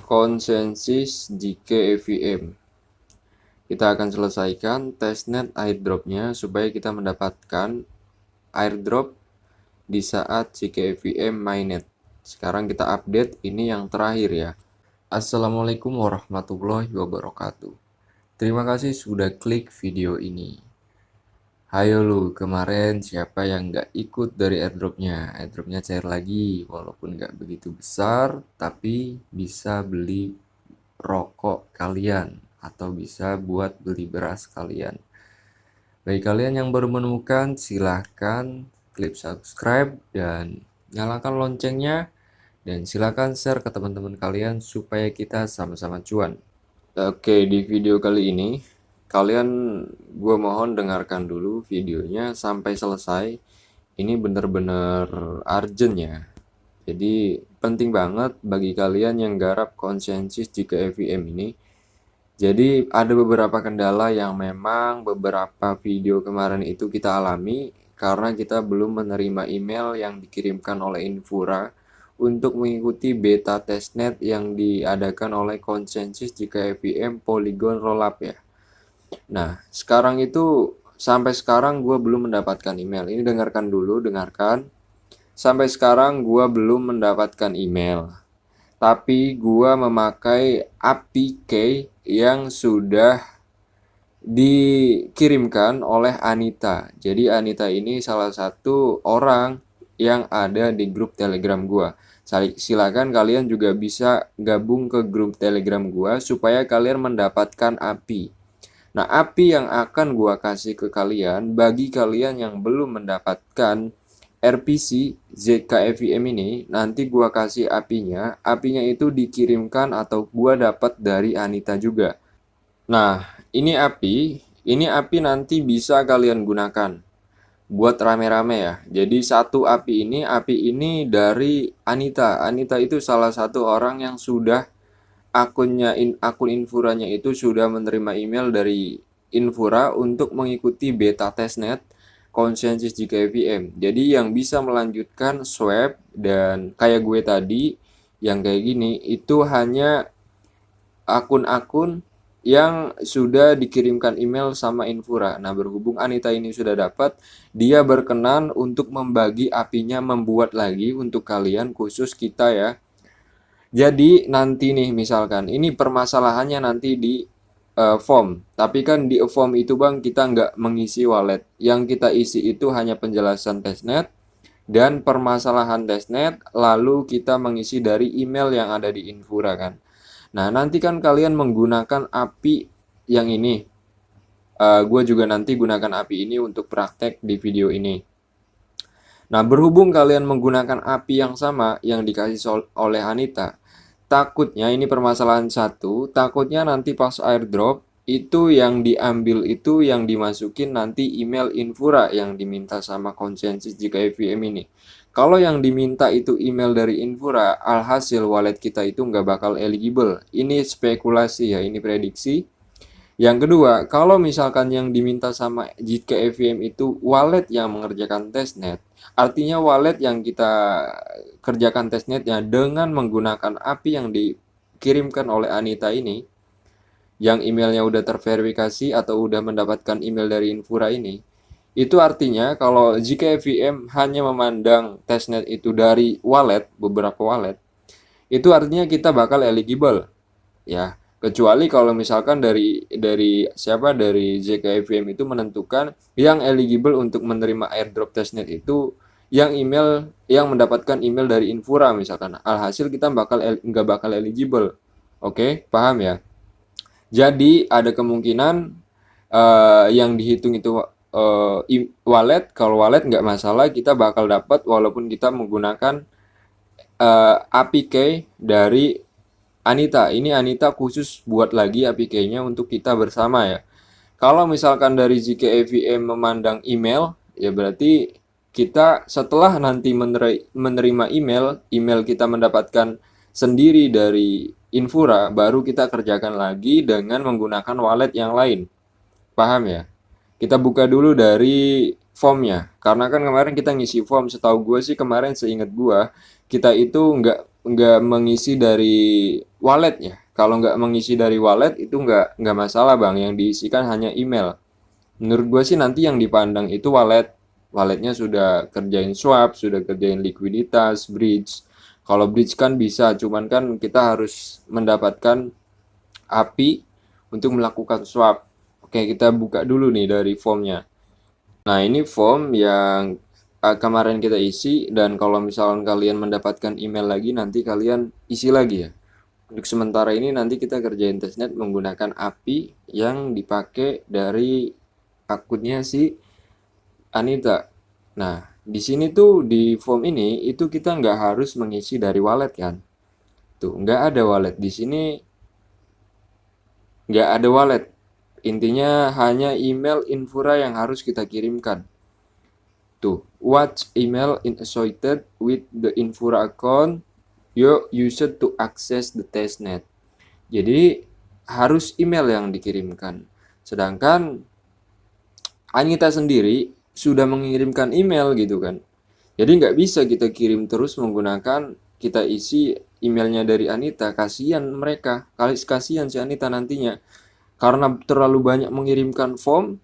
konsensus JKVM. Kita akan selesaikan testnet airdropnya supaya kita mendapatkan airdrop di saat JKVM mainnet. Sekarang kita update ini yang terakhir ya. Assalamualaikum warahmatullahi wabarakatuh. Terima kasih sudah klik video ini. Hayo lu, kemarin siapa yang nggak ikut dari airdropnya? Airdropnya cair lagi, walaupun nggak begitu besar, tapi bisa beli rokok kalian atau bisa buat beli beras kalian. Bagi kalian yang baru menemukan, silahkan klik subscribe dan nyalakan loncengnya, dan silahkan share ke teman-teman kalian supaya kita sama-sama cuan. Oke, di video kali ini gue mohon dengarkan dulu videonya sampai selesai. Ini bener-bener urgent ya. Jadi penting banget bagi kalian yang garap konsensus JKVM ini. Jadi ada beberapa kendala yang memang beberapa video kemarin itu kita alami karena kita belum menerima email yang dikirimkan oleh Infura untuk mengikuti beta testnet yang diadakan oleh konsensus JKVM Polygon Rollup ya. Nah, sekarang itu sampai sekarang gue belum mendapatkan email. Ini dengarkan dulu, dengarkan. Sampai sekarang gue belum mendapatkan email. Tapi gue memakai API key yang sudah dikirimkan oleh Anita. Jadi Anita ini salah satu orang yang ada di grup Telegram gue. Silakan kalian juga bisa gabung ke grup Telegram gue supaya kalian mendapatkan API. Nah, API yang akan gua kasih ke kalian bagi kalian yang belum mendapatkan RPC JKVM ini, nanti gua kasih API-nya. API-nya itu dikirimkan atau gua dapat dari Anita juga. Nah, ini API nanti bisa kalian gunakan buat rame-rame ya. Jadi satu API ini dari Anita. Anita itu salah satu orang yang sudah akun Infuranya itu sudah menerima email dari Infura untuk mengikuti beta testnet konsensus JKVM. Jadi yang bisa melanjutkan swap dan kayak gue tadi yang kayak gini itu hanya akun-akun yang sudah dikirimkan email sama Infura. Nah, berhubung Anita ini sudah dapat, dia berkenan untuk membagi API-nya, membuat lagi untuk kalian khusus kita ya. Jadi nanti nih misalkan ini permasalahannya nanti di form. Tapi kan di form itu bang kita nggak mengisi wallet. Yang kita isi itu hanya penjelasan testnet dan permasalahan testnet. Lalu kita mengisi dari email yang ada di Infura kan. Nah nanti kan kalian menggunakan API yang ini. Gue juga nanti gunakan API ini untuk praktek di video ini. Nah, berhubung kalian menggunakan API yang sama yang dikasih oleh Anita, takutnya ini permasalahan satu, takutnya nanti pas airdrop itu yang diambil itu yang dimasukin nanti email Infura yang diminta sama konsensus JKVM ini. Kalau yang diminta itu email dari Infura, alhasil wallet kita itu nggak bakal eligible. Ini spekulasi ya, ini prediksi. Yang kedua, kalau misalkan yang diminta sama JKVM itu wallet yang mengerjakan testnet, artinya wallet yang kita kerjakan testnetnya dengan menggunakan API yang dikirimkan oleh Anita ini, yang emailnya udah terverifikasi atau udah mendapatkan email dari Infura ini, itu artinya kalau JKVM hanya memandang testnet itu dari wallet, beberapa wallet, itu artinya kita bakal eligible ya. Kecuali kalau misalkan dari JKVM itu menentukan yang eligible untuk menerima airdrop testnet itu yang mendapatkan email dari Infura misalkan. Alhasil kita nggak bakal eligible. Oke, paham ya? Jadi ada kemungkinan yang dihitung itu wallet. Kalau wallet nggak masalah, kita bakal dapat walaupun kita menggunakan API key dari Anita. Ini Anita khusus buat lagi API key-nya untuk kita bersama ya. Kalau misalkan dari JKVM memandang email, ya berarti kita setelah nanti menerima email kita mendapatkan sendiri dari Infura, baru kita kerjakan lagi dengan menggunakan wallet yang lain. Paham ya? Kita buka dulu dari formnya. Karena kan kemarin kita ngisi form, setahu gue sih kemarin seingat gue, kita itu nggak mengisi dari wallet ya. Kalau nggak mengisi dari wallet itu nggak masalah bang, yang diisikan hanya email. Menurut gue sih nanti yang dipandang itu walletnya sudah kerjain swap, sudah kerjain likuiditas, bridge. Kalau bridge kan bisa, cuman kan kita harus mendapatkan API untuk melakukan swap. Oke, kita buka dulu nih dari formnya. Nah, ini form yang kemarin kita isi, dan kalau misalkan kalian mendapatkan email lagi, nanti kalian isi lagi ya. Untuk sementara ini nanti kita kerjain testnet menggunakan API yang dipakai dari akunnya si Anita. Nah, di sini tuh di form ini itu kita nggak harus mengisi dari wallet kan. Tuh, nggak ada wallet. Di sini nggak ada wallet. Intinya hanya email Infura yang harus kita kirimkan. Tuh, what email associated with the Infura account you used to access the testnet. Jadi harus email yang dikirimkan. Sedangkan Anita sendiri sudah mengirimkan email gitu kan. Jadi nggak bisa kita kirim terus menggunakan kita isi emailnya dari Anita. Kasihan mereka, kasihan si Anita nantinya. Karena terlalu banyak mengirimkan form,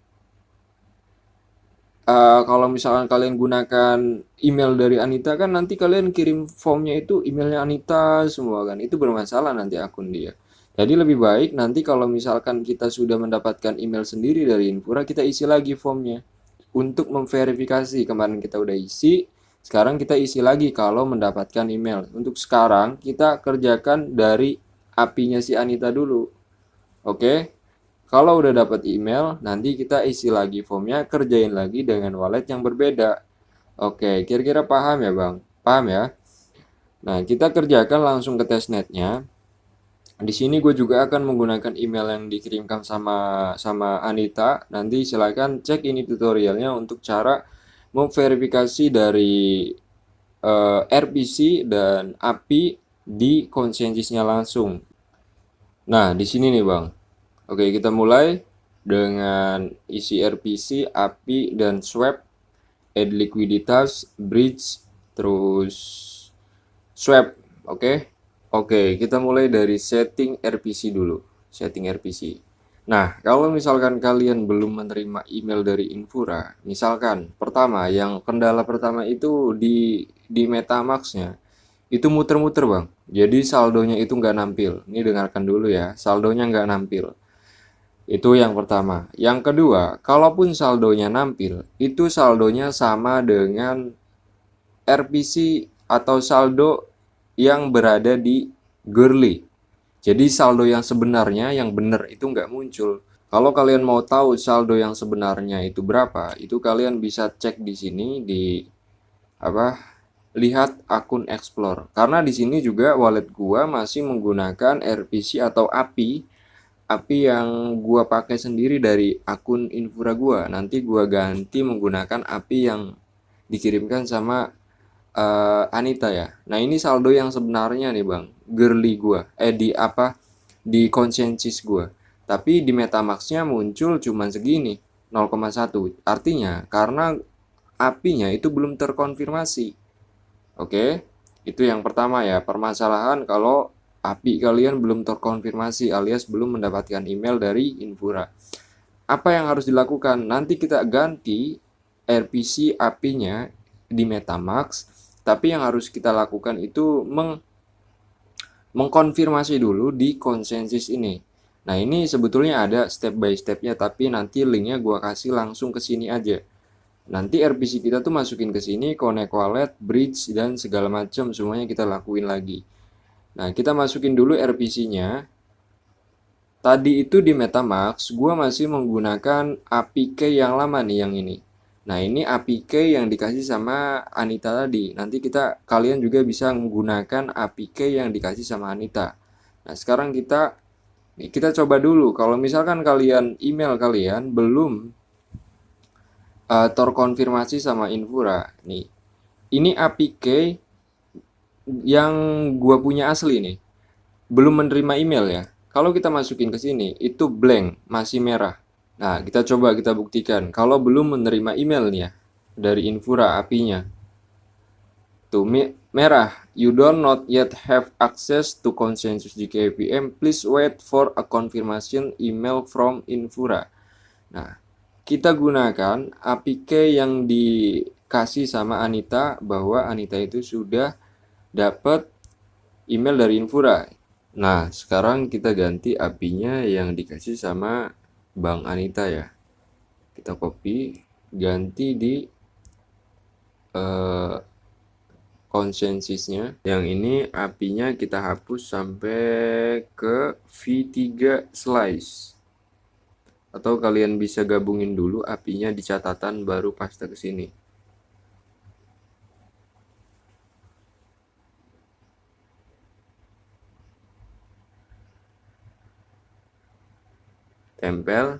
kalau misalkan kalian gunakan email dari Anita kan nanti kalian kirim formnya itu emailnya Anita semua kan, itu bermasalah nanti akun dia. Jadi lebih baik nanti kalau misalkan kita sudah mendapatkan email sendiri dari Infura, kita isi lagi formnya untuk memverifikasi. Kemarin kita udah isi, sekarang kita isi lagi kalau mendapatkan email. Untuk sekarang kita kerjakan dari API-nya si Anita dulu. Oke. Kalau udah dapat email, nanti kita isi lagi formnya, kerjain lagi dengan wallet yang berbeda. Oke, kira-kira paham ya bang? Paham ya? Nah, kita kerjakan langsung ke testnetnya. Di sini gue juga akan menggunakan email yang dikirimkan sama Anita. Nanti silakan cek ini tutorialnya untuk cara memverifikasi dari RPC dan API di konsensusnya langsung. Nah, di sini nih bang. Oke, kita mulai dengan isi RPC, API, dan swap, add likuiditas, bridge, terus swap. Oke, kita mulai dari setting RPC dulu. Setting RPC. Nah, kalau misalkan kalian belum menerima email dari Infura, misalkan kendala pertama itu di MetaMask-nya, itu muter-muter bang. Jadi saldonya itu nggak nampil. Ini dengarkan dulu ya, saldonya nggak nampil. Itu yang pertama. Yang kedua, kalaupun saldonya nampil, itu saldonya sama dengan RPC atau saldo yang berada di Girly. Jadi saldo yang sebenarnya, yang benar itu nggak muncul. Kalau kalian mau tahu saldo yang sebenarnya itu berapa, itu kalian bisa cek di sini di lihat akun Explore. Karena di sini juga wallet gua masih menggunakan RPC atau API yang gua pakai sendiri dari akun Infura gua. Nanti gua ganti menggunakan API yang dikirimkan sama Anita ya. Nah, ini saldo yang sebenarnya nih, Bang. Girly gua. Di konsensus gua. Tapi di MetaMask-nya muncul cuman segini, 0,1. Artinya karena API-nya itu belum terkonfirmasi. Oke. Itu yang pertama ya, permasalahan kalau API kalian belum terkonfirmasi alias belum mendapatkan email dari Infura. Apa yang harus dilakukan? Nanti kita ganti RPC API-nya di MetaMask, tapi yang harus kita lakukan itu mengkonfirmasi dulu di konsensus ini. Nah, ini sebetulnya ada step by stepnya, tapi nanti linknya gua kasih langsung ke sini aja. Nanti RPC kita tuh masukin ke sini, connect wallet, bridge, dan segala macam semuanya kita lakuin lagi. Nah, kita masukin dulu RPC-nya. Tadi itu di MetaMask, gua masih menggunakan API key yang lama nih, yang ini. Nah, ini API key yang dikasih sama Anita tadi. Nanti kalian juga bisa menggunakan API key yang dikasih sama Anita. Nah, sekarang kita coba dulu. Kalau misalkan email kalian belum terkonfirmasi sama Infura, nih. Ini API key yang gua punya asli nih. Belum menerima email ya. Kalau kita masukin ke sini, itu blank, masih merah. Nah, kita buktikan. Kalau belum menerima email nih ya. dari Infura API-nya. Tuh merah, you don't not yet have access to consensus GKVM, please wait for a confirmation email from Infura. Nah, kita gunakan APK yang dikasih sama Anita, bahwa Anita itu sudah dapat email dari Infura. Nah, sekarang kita ganti API-nya yang dikasih sama Bang Anita ya. Kita copy, ganti di konsensusnya. Yang ini API-nya kita hapus sampai ke V3 slice. Atau kalian bisa gabungin dulu API-nya di catatan baru paste ke sini. Tempel.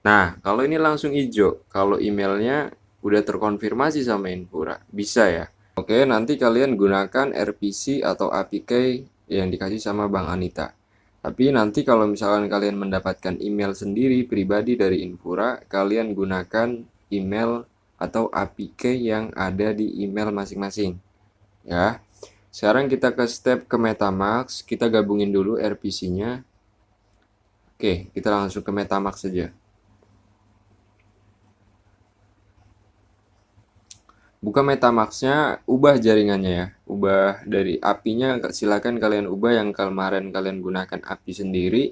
Nah, kalau ini langsung hijau, kalau emailnya udah terkonfirmasi sama Infura, bisa ya. Oke, nanti kalian gunakan RPC atau APK yang dikasih sama Bang Anita. Tapi nanti kalau misalkan kalian mendapatkan email sendiri pribadi dari Infura, kalian gunakan email atau APK yang ada di email masing-masing. Ya. Sekarang kita ke step ke MetaMask, kita gabungin dulu RPC-nya. Oke, kita langsung ke MetaMask saja. Buka MetaMask-nya, ubah jaringannya ya. Ubah dari API-nya, silakan kalian ubah yang kemarin kalian gunakan API sendiri.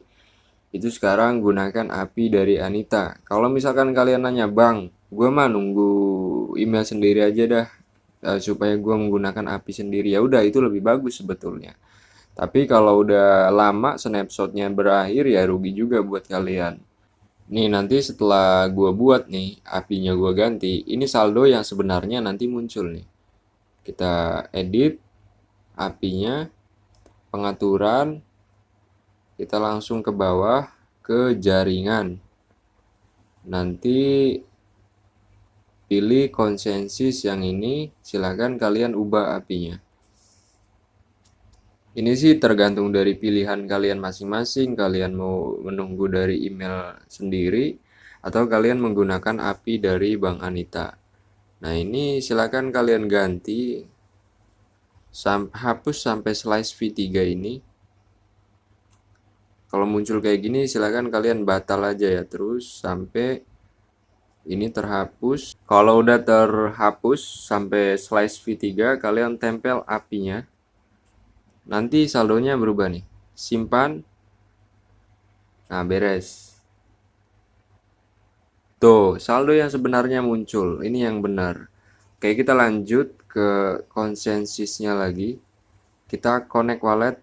Itu sekarang gunakan API dari Anita. Kalau misalkan kalian nanya, Bang, gue mah nunggu email sendiri aja dah, supaya gue menggunakan API sendiri. Ya udah, itu lebih bagus sebetulnya. Tapi kalau udah lama snapshotnya berakhir, ya rugi juga buat kalian. Nih nanti setelah gue buat nih API-nya gue ganti, ini saldo yang sebenarnya nanti muncul nih. Kita edit API-nya, pengaturan, kita langsung ke bawah ke jaringan. Nanti pilih konsensus yang ini, silakan kalian ubah API-nya. Ini sih tergantung dari pilihan kalian masing-masing. Kalian mau menunggu dari email sendiri atau kalian menggunakan API dari Bang Anita. Nah, ini silakan kalian ganti, hapus sampai slice V3 ini. Kalau muncul kayak gini silakan kalian batal aja ya, terus sampai ini terhapus. Kalau udah terhapus sampai slice V3, kalian tempel API-nya. Nanti saldonya berubah nih. Simpan. Nah, beres. Tuh, saldo yang sebenarnya muncul. Ini yang benar. Oke, kita lanjut ke konsensusnya lagi. Kita connect wallet.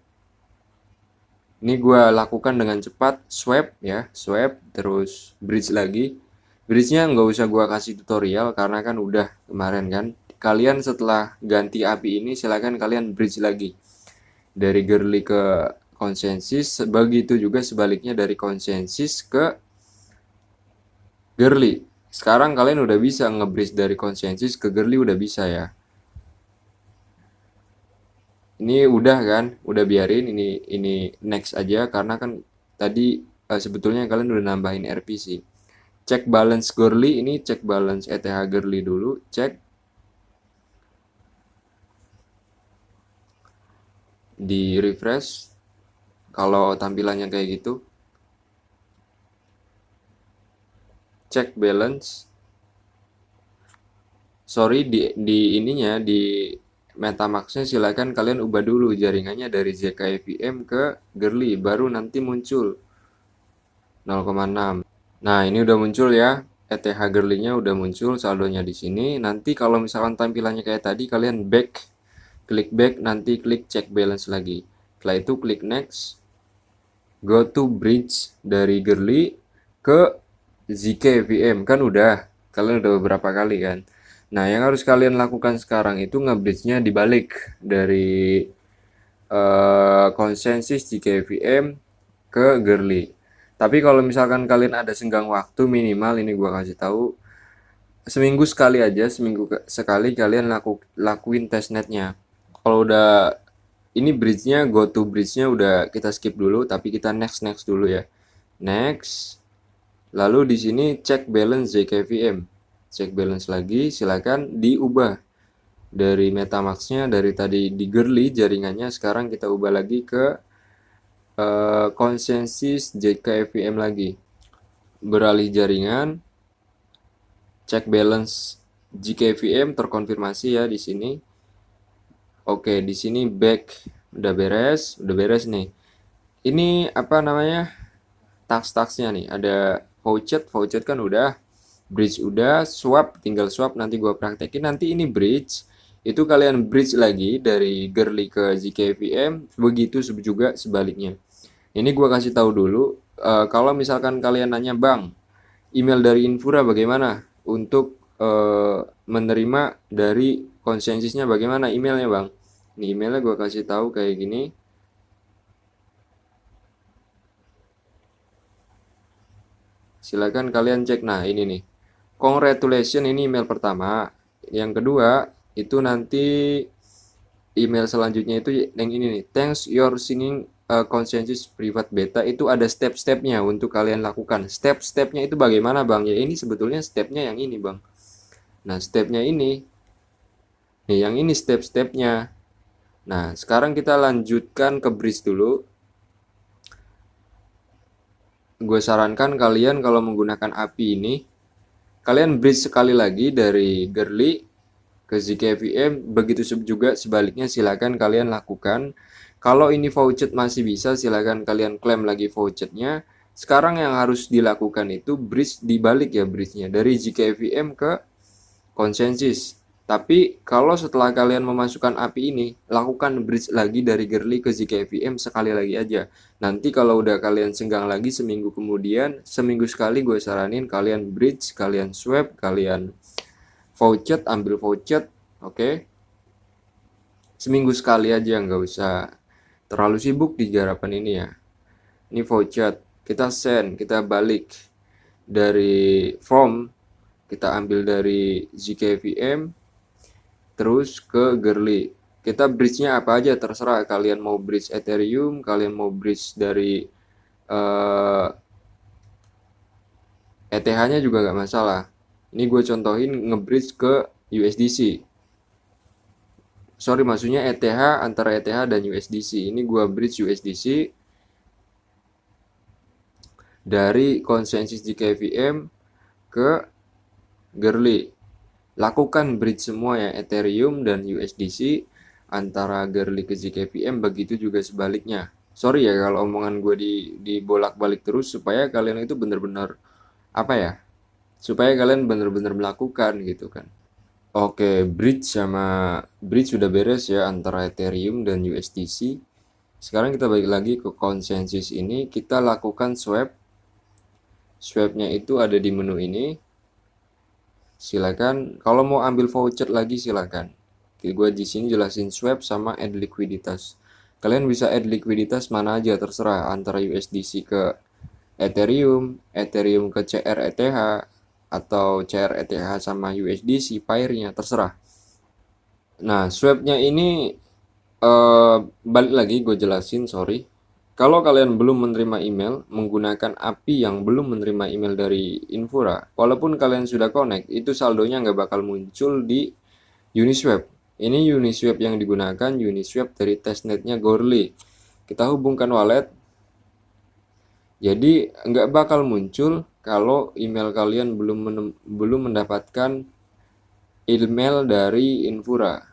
Ini gue lakukan dengan cepat. Swap ya, swap. Terus bridge lagi. Bridge-nya nggak usah gue kasih tutorial karena kan udah kemarin kan. Kalian setelah ganti API ini silakan kalian bridge lagi. Dari Girly ke konsensus, begitu juga sebaliknya dari konsensus ke Girly. Sekarang kalian udah bisa nge-bridge dari konsensus ke Girly, udah bisa ya. Ini udah kan, udah biarin ini next aja karena kan tadi sebetulnya kalian udah nambahin RPC. Cek balance Girly, ini cek balance ETH Girly dulu, cek di refresh kalau tampilannya kayak gitu. Cek balance. Sorry, di ininya di MetaMask-nya silakan kalian ubah dulu jaringannya dari ZKVM ke Girly, baru nanti muncul 0,6. Nah, ini udah muncul ya. ETH Girly-nya udah muncul saldonya di sini. Nanti kalau misalkan tampilannya kayak tadi, kalian back, klik back, nanti klik check balance lagi. Setelah itu klik next. Go to bridge dari Girly ke ZKVM, kan udah. Kalian udah beberapa kali kan. Nah, yang harus kalian lakukan sekarang itu nge-bridge-nya dibalik dari konsensus ZKVM ke Girly. Tapi kalau misalkan kalian ada senggang waktu, minimal ini gua kasih tahu, seminggu sekali aja, seminggu sekali kalian lakuin testnetnya. Kalau udah ini bridge-nya, go to bridge-nya udah kita skip dulu, tapi kita next dulu ya. Next. Lalu di sini cek balance ZKVM. cek balance lagi, silakan diubah dari MetaMask-nya, dari tadi di Girly jaringannya, sekarang kita ubah lagi ke Consensus JKVM lagi. Beralih jaringan, cek balance JKVM terkonfirmasi ya di sini. Oke, di sini back udah beres nih. Ini apa namanya? Tax-taxnya nih, ada voucher kan udah, bridge udah, swap tinggal swap, nanti gua praktekin. Nanti ini bridge, itu kalian bridge lagi dari Girly ke ZKVM, begitu juga sebaliknya. Ini gua kasih tahu dulu, kalau misalkan kalian nanya, "Bang, email dari Infura bagaimana untuk menerima dari konsensusnya, bagaimana emailnya, Bang?" Ini emailnya gua kasih tahu kayak gini. Silakan kalian cek. Nah, ini nih. Congratulations, ini email pertama. Yang kedua, itu nanti email selanjutnya itu yang ini nih. Thanks your singing consensus private beta, itu ada step-stepnya untuk kalian lakukan. Step-stepnya itu bagaimana, Bang? Ya ini sebetulnya stepnya yang ini, Bang. Nah, stepnya ini. Nih, yang ini step-stepnya. Nah, sekarang kita lanjutkan ke bridge dulu. Gue sarankan kalian kalau menggunakan API ini, kalian bridge sekali lagi dari Girly ke ZKVM, begitu juga sebaliknya silakan kalian lakukan. Kalau ini voucher masih bisa, silakan kalian klaim lagi vouchernya. Sekarang yang harus dilakukan itu bridge dibalik ya, bridge-nya dari ZKVM ke konsensus. Tapi kalau setelah kalian memasukkan API ini, lakukan bridge lagi dari Girly ke ZKVM sekali lagi aja. Nanti kalau udah kalian senggang lagi seminggu kemudian, seminggu sekali gue saranin kalian bridge, kalian swap, kalian voucher, ambil voucher, oke? Seminggu sekali aja, nggak usah terlalu sibuk di garapan ini ya. Ini voucher, kita send, kita balik dari form, kita ambil dari ZKVM, terus ke Girly. Kita bridge-nya apa aja terserah, kalian mau bridge Ethereum, kalian mau bridge dari ETH-nya juga nggak masalah. Ini gue contohin nge-bridge ke USDC. Sorry, maksudnya ETH, antara ETH dan USDC. Ini gue bridge USDC dari konsensus JKVM ke Girly. Lakukan bridge semua ya, Ethereum dan USDC antara Girly ke ZKVM, begitu juga sebaliknya. Sorry ya kalau omongan gue dibolak-balik terus, supaya kalian itu bener-bener apa ya, supaya kalian bener-bener melakukan gitu kan. Oke, bridge sudah beres ya antara Ethereum dan USDC. Sekarang kita balik lagi ke konsensus ini, kita lakukan swap. Swapnya itu ada di menu ini. Silakan, kalau mau ambil voucher lagi silakan. Gue di sini jelasin swap sama add likuiditas. Kalian bisa add likuiditas mana aja terserah, antara USDC ke Ethereum, Ethereum ke CRETH, atau CRETH sama USDC pairnya terserah. Nah, swapnya ini balik lagi gue jelasin, sorry. Kalau kalian belum menerima email menggunakan API yang belum menerima email dari Infura, walaupun kalian sudah connect, itu saldonya nggak bakal muncul di Uniswap. Ini Uniswap yang digunakan, Uniswap dari testnetnya Goerli. Kita hubungkan wallet, jadi nggak bakal muncul kalau email kalian belum mendapatkan email dari Infura.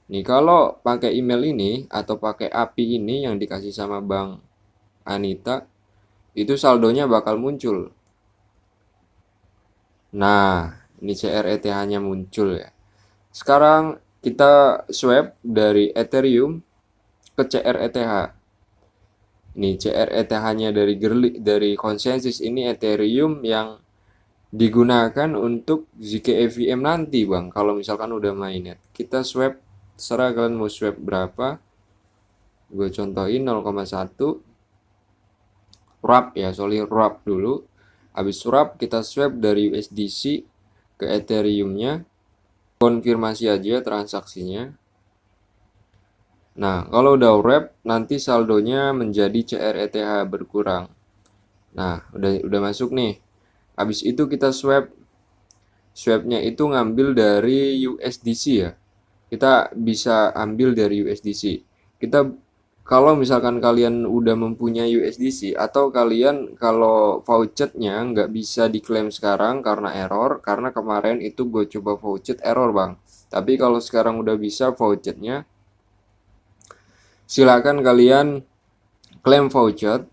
Nih, kalau pakai email ini atau pakai API ini yang dikasih sama Bang Anita, itu saldonya bakal muncul. Nah, ini CRETH-nya muncul ya. Sekarang kita swap dari Ethereum ke CRETH. Ini CRETH-nya dari konsensus ini Ethereum yang digunakan untuk ZKEVM nanti, Bang. Kalau misalkan udah mainnet, kita swap. Terserah kalian mau swap berapa. Gue contohin 0,1. Wrap ya, wrap dulu. Habis wrap kita swap dari USDC ke Ethereum-nya. Konfirmasi aja transaksinya. Nah, kalau udah wrap, nanti saldonya menjadi CRETH berkurang. Nah, udah masuk nih. Habis itu kita swap swapnya itu ngambil dari USDC ya. Kita bisa ambil dari USDC. Kita kalau misalkan kalian udah mempunyai USDC atau kalian kalau vouchernya nggak bisa diklaim sekarang karena error, karena kemarin itu gue coba voucher error bang. Tapi kalau sekarang udah bisa vouchernya, silakan kalian klaim voucher.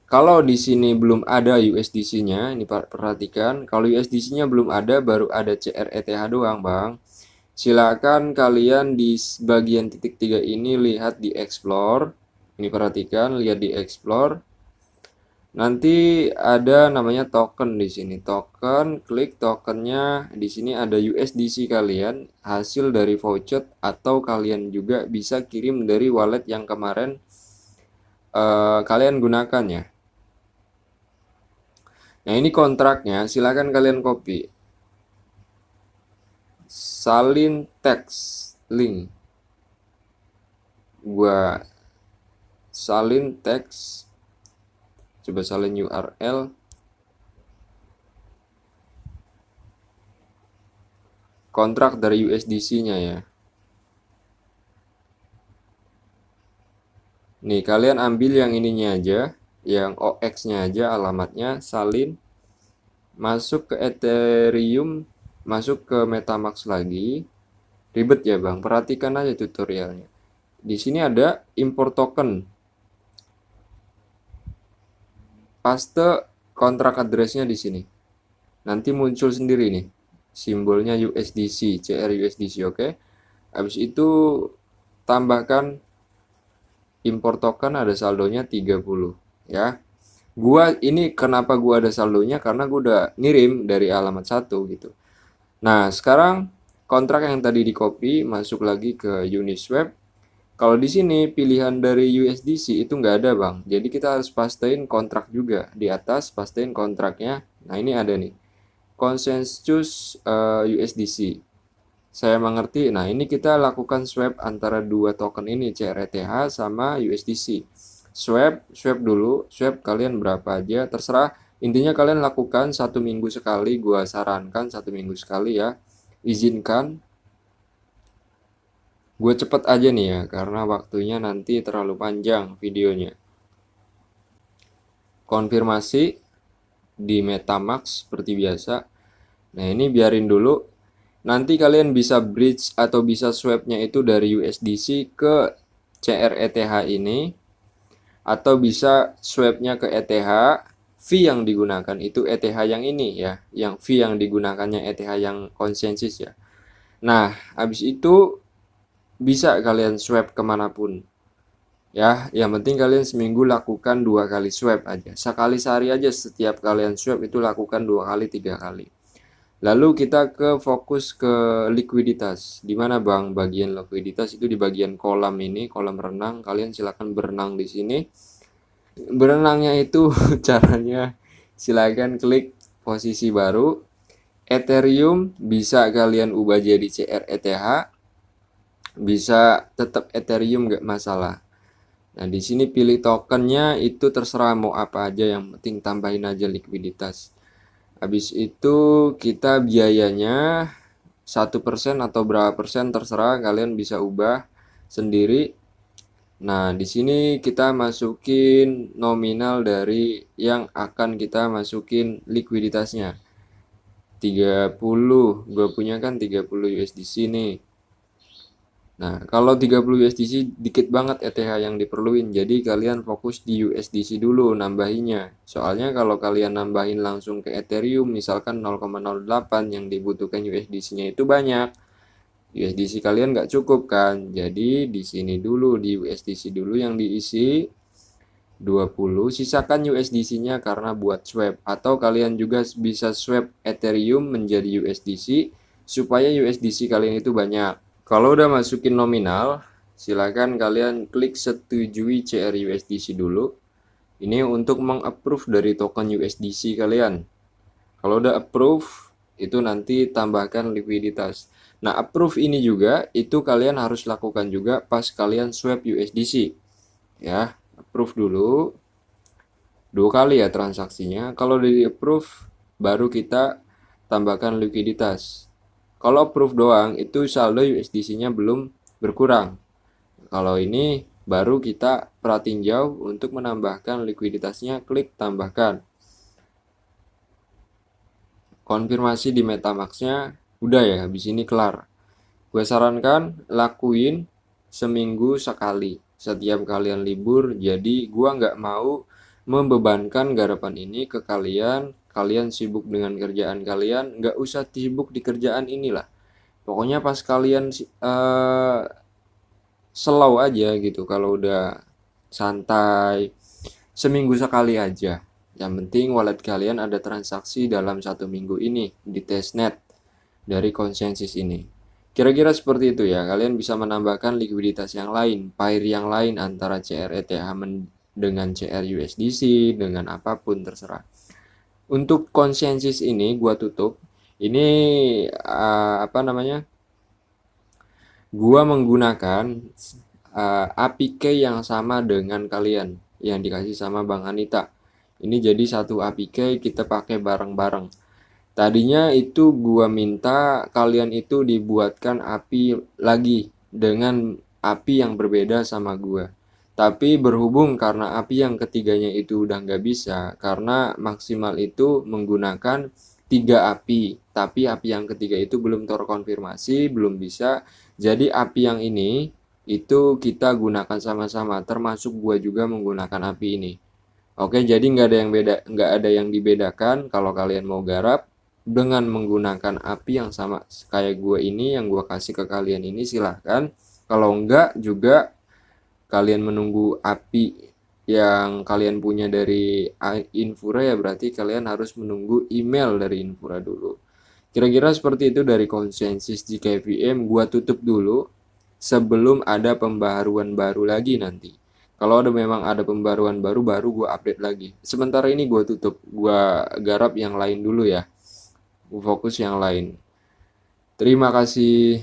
Kalau di sini belum ada USDC-nya, ini perhatikan, kalau USDC-nya belum ada, baru ada CRETH doang, Bang. Silakan kalian di bagian titik 3 ini lihat di explore. Ini perhatikan, lihat di explore. Nanti ada namanya token di sini. Token, klik tokennya. Di sini ada USDC kalian, hasil dari voucher, atau kalian juga bisa kirim dari wallet yang kemarin kalian gunakan ya. Nah, ini kontraknya, silakan kalian copy. Salin text link. Gua salin text. Coba salin URL. Kontrak dari USDC-nya ya. Nih, kalian ambil yang ininya aja, yang OX-nya aja, alamatnya salin. Masuk ke Ethereum, masuk ke MetaMask lagi. Ribet ya, Bang. Perhatikan aja tutorialnya. Di sini ada import token. Paste kontrak address-nya di sini. Nanti muncul sendiri nih simbolnya USDC, CR USDC, oke. Habis itu tambahkan import token, ada saldonya 30 ya. Gua ini kenapa gua ada saldonya karena gua udah ngirim dari alamat 1 gitu. Nah, sekarang kontrak yang tadi di copy masuk lagi ke Uniswap. Kalau di sini pilihan dari USDC itu nggak ada bang, jadi kita harus pastein kontrak juga di atas, pastein kontraknya. Nah ini ada nih, consensus USDC. Saya mengerti. Nah ini kita lakukan swap antara dua token ini, CRETH sama USDC. Swap dulu, swap kalian berapa aja, terserah. Intinya kalian lakukan 1 minggu sekali, gua sarankan 1 minggu sekali ya. Izinkan. Gue cepet aja nih ya, karena waktunya nanti terlalu panjang videonya. Konfirmasi di MetaMask seperti biasa. Nah ini biarin dulu. Nanti kalian bisa bridge atau bisa swapnya itu dari USDC ke CRETH ini. Atau bisa swapnya ke ETH. Fee yang digunakan itu ETH yang ini ya. Yang fee yang digunakannya ETH yang konsensus ya. Nah habis itu bisa kalian swap kemanapun ya, yang penting kalian seminggu lakukan 2 kali swap aja, sekali sehari aja. Setiap kalian swap itu lakukan 2 kali 3 kali. Lalu kita ke fokus ke likuiditas. Dimana bang bagian likuiditas? Itu di bagian kolam ini, kolam renang. Kalian silakan berenang di sini. Berenangnya itu caranya silakan klik posisi baru. Ethereum bisa kalian ubah jadi CRETH, bisa tetap Ethereum nggak masalah. Nah di sini pilih tokennya, itu terserah mau apa aja, yang penting tambahin aja likuiditas. Habis itu kita biayanya 1% atau berapa persen terserah, kalian bisa ubah sendiri. Nah di sini kita masukin nominal dari yang akan kita masukin likuiditasnya 30. Gue punya kan 30 USDC nih. Nah, kalau 30 USDC dikit banget ETH yang diperluin. Jadi kalian fokus di USDC dulu nambahinnya. Soalnya kalau kalian nambahin langsung ke Ethereum misalkan 0,08, yang dibutuhkan USDC-nya itu banyak. USDC kalian nggak cukup kan. Jadi di sini dulu, di USDC dulu yang diisi 20, sisakan USDC-nya karena buat swap. Atau kalian juga bisa swap Ethereum menjadi USDC supaya USDC kalian itu banyak. Kalau udah masukin nominal, silakan kalian klik setujui CR USDC dulu. Ini untuk mengapprove dari token USDC kalian. Kalau udah approve, itu nanti tambahkan likuiditas. Nah, approve ini juga, itu kalian harus lakukan juga pas kalian swap USDC. Ya, approve dulu. 2 kali ya transaksinya. Kalau di approve, baru kita tambahkan likuiditas. Kalau approve doang, itu saldo USDC-nya belum berkurang. Kalau ini baru kita pratinjau untuk menambahkan likuiditasnya, klik tambahkan. Konfirmasi di MetaMask-nya udah ya, habis ini kelar. Gue sarankan lakuin seminggu sekali setiap kalian libur, jadi gue nggak mau membebankan garapan ini ke kalian. Kalian sibuk dengan kerjaan kalian, nggak usah sibuk di kerjaan inilah. Pokoknya pas kalian slow aja gitu, kalau udah santai, seminggu sekali aja. Yang penting wallet kalian ada transaksi dalam 1 minggu ini di testnet dari konsensus ini. Kira-kira seperti itu ya, kalian bisa menambahkan likuiditas yang lain, pair yang lain antara CRETH dengan CRUSDC, dengan apapun terserah. Untuk konsensus ini gua tutup. Ini apa namanya? Gua menggunakan APK yang sama dengan kalian yang dikasih sama Bang Anita. Ini jadi satu APK kita pakai bareng-bareng. Tadinya itu gua minta kalian itu dibuatkan API lagi dengan API yang berbeda sama gua. Tapi berhubung karena API yang ketiganya itu udah nggak bisa, karena maksimal itu menggunakan 3 API. Tapi API yang ketiga itu belum terkonfirmasi, belum bisa. Jadi API yang ini itu kita gunakan sama-sama, termasuk gua juga menggunakan API ini. Oke, jadi nggak ada yang dibedakan kalau kalian mau garap dengan menggunakan API yang sama kayak gue ini yang gue kasih ke kalian ini, silahkan. Kalau enggak juga kalian menunggu API yang kalian punya dari Infura, ya berarti kalian harus menunggu email dari Infura dulu. Kira-kira seperti itu dari konsensus di KVM. Gua tutup dulu sebelum ada pembaharuan baru lagi nanti. Kalau memang ada pembaruan baru gua update lagi. Sementara ini gua tutup, gua garap yang lain dulu ya. Gua fokus yang lain. Terima kasih.